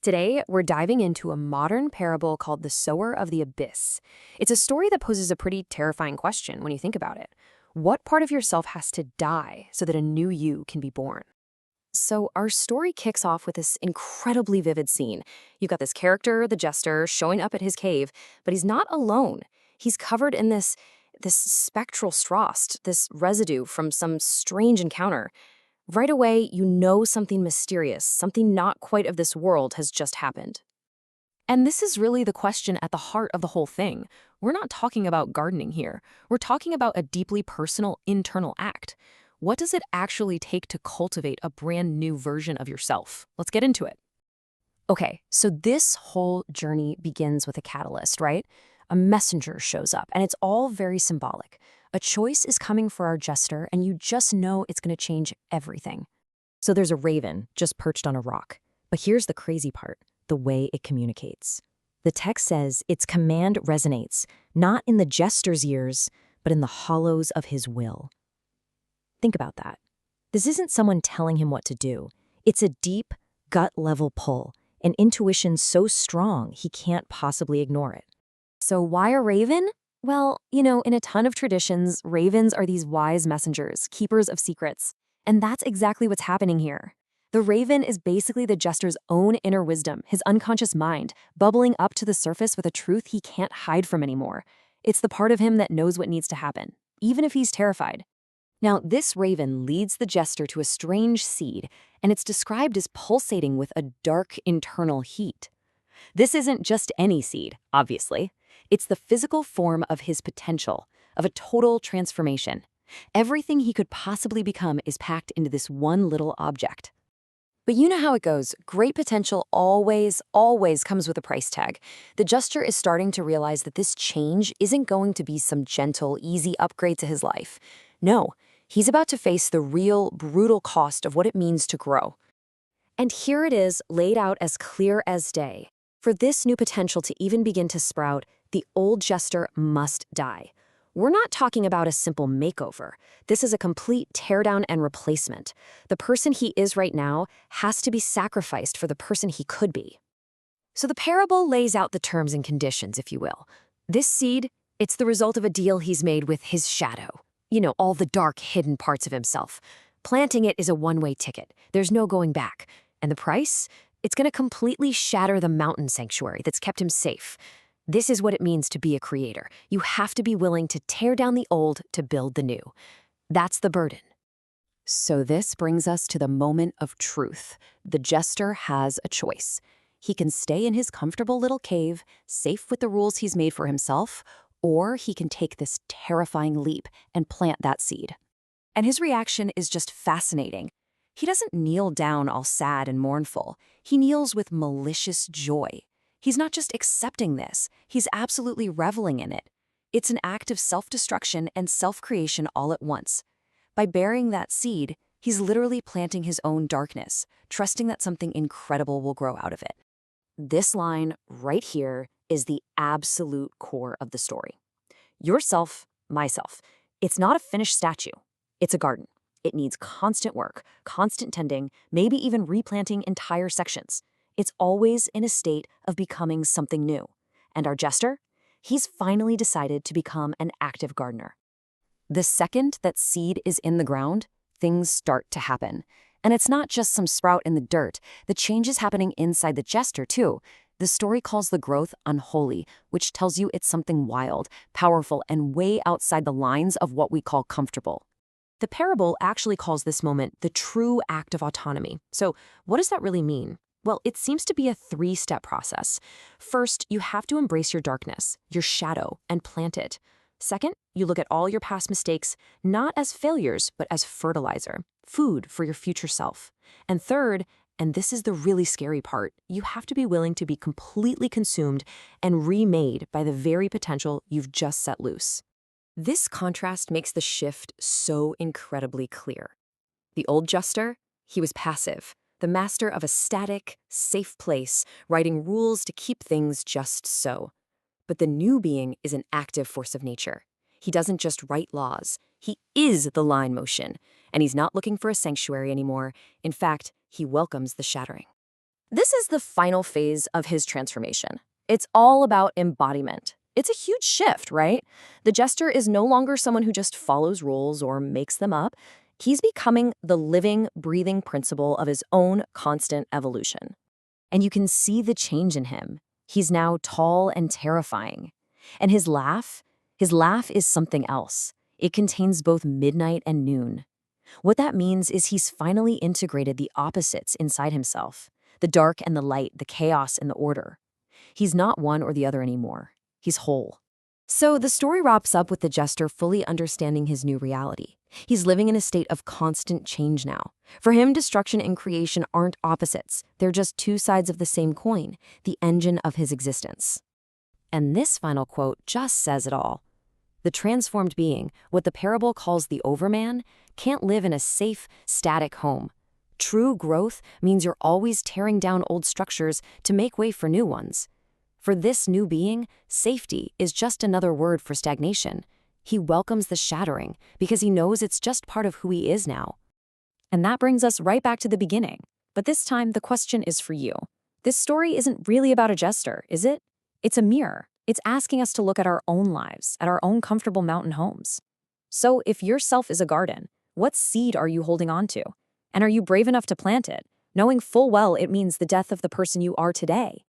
Today, we're diving into a modern parable called The Sower of the Abyss. It's a story that poses a pretty terrifying question when you think about it. What part of yourself has to die so that a new you can be born? So, our story kicks off with this incredibly vivid scene. You've got this character, the jester, showing up at his cave, but he's not alone. He's covered in this spectral frost, this residue from some strange encounter. Right away, you know something mysterious, something not quite of this world has just happened. And this is really the question at the heart of the whole thing. We're not talking about gardening here. We're talking about a deeply personal internal act. What does it actually take to cultivate a brand new version of yourself? Let's get into it. Okay, so this whole journey begins with a catalyst, right? A messenger shows up, and it's all very symbolic. A choice is coming for our jester, and you just know it's going to change everything. So there's a raven just perched on a rock. But here's the crazy part, the way it communicates. The text says its command resonates, not in the jester's ears, but in the hollows of his will. Think about that. This isn't someone telling him what to do. It's a deep, gut-level pull, an intuition so strong he can't possibly ignore it. So why a raven? Well, in a ton of traditions, ravens are these wise messengers, keepers of secrets. And that's exactly what's happening here. The raven is basically the jester's own inner wisdom, his unconscious mind, bubbling up to the surface with a truth he can't hide from anymore. It's the part of him that knows what needs to happen, even if he's terrified. Now, this raven leads the jester to a strange seed, and it's described as pulsating with a dark internal heat. This isn't just any seed, obviously. It's the physical form of his potential, of a total transformation. Everything he could possibly become is packed into this one little object. But you know how it goes. Great potential always comes with a price tag. The jester is starting to realize that this change isn't going to be some gentle, easy upgrade to his life. No, he's about to face the real, brutal cost of what it means to grow. And here it is, laid out as clear as day. For this new potential to even begin to sprout, the old jester must die. We're not talking about a simple makeover. This is a complete teardown and replacement. The person he is right now has to be sacrificed for the person he could be. So the parable lays out the terms and conditions, if you will. This seed, it's the result of a deal he's made with his shadow. All the dark, hidden parts of himself. Planting it is a one-way ticket. There's no going back. And the price? It's going to completely shatter the mountain sanctuary that's kept him safe. This is what it means to be a creator. You have to be willing to tear down the old to build the new. That's the burden. So this brings us to the moment of truth. The jester has a choice. He can stay in his comfortable little cave, safe with the rules he's made for himself, or he can take this terrifying leap and plant that seed. And his reaction is just fascinating. He doesn't kneel down all sad and mournful. He kneels with malicious joy. He's not just accepting this, he's absolutely reveling in it. It's an act of self-destruction and self-creation all at once. By burying that seed, he's literally planting his own darkness, trusting that something incredible will grow out of it. This line right here is the absolute core of the story. Yourself, myself. It's not a finished statue. It's a garden. It needs constant work, constant tending, maybe even replanting entire sections. It's always in a state of becoming something new. And our jester? He's finally decided to become an active gardener. The second that seed is in the ground, things start to happen. And it's not just some sprout in the dirt. The change is happening inside the jester, too. The story calls the growth unholy, which tells you it's something wild, powerful, and way outside the lines of what we call comfortable. The parable actually calls this moment the true act of autonomy. So what does that really mean? Well, it seems to be a three-step process. First, you have to embrace your darkness, your shadow, and plant it. Second, you look at all your past mistakes, not as failures, but as fertilizer, food for your future self. And third, and this is the really scary part, you have to be willing to be completely consumed and remade by the very potential you've just set loose. This contrast makes the shift so incredibly clear. The old jester, he was passive, the master of a static, safe place, writing rules to keep things just so. But the new being is an active force of nature. He doesn't just write laws. He is the line motion, and he's not looking for a sanctuary anymore. In fact, he welcomes the shattering. This is the final phase of his transformation. It's all about embodiment. It's a huge shift, right? The jester is no longer someone who just follows rules or makes them up. He's becoming the living, breathing principle of his own constant evolution. And you can see the change in him. He's now tall and terrifying. And his laugh is something else. It contains both midnight and noon. What that means is he's finally integrated the opposites inside himself, the dark and the light, the chaos and the order. He's not one or the other anymore. He's whole. So the story wraps up with the jester fully understanding his new reality. He's living in a state of constant change now. For him, destruction and creation aren't opposites. They're just two sides of the same coin, the engine of his existence. And this final quote just says it all. The transformed being, what the parable calls the overman, can't live in a safe, static home. True growth means you're always tearing down old structures to make way for new ones. For this new being, safety is just another word for stagnation. He welcomes the shattering because he knows it's just part of who he is now. And that brings us right back to the beginning. But this time, the question is for you. This story isn't really about a jester, is it? It's a mirror. It's asking us to look at our own lives, at our own comfortable mountain homes. So if your self is a garden, what seed are you holding on to? And are you brave enough to plant it, knowing full well it means the death of the person you are today?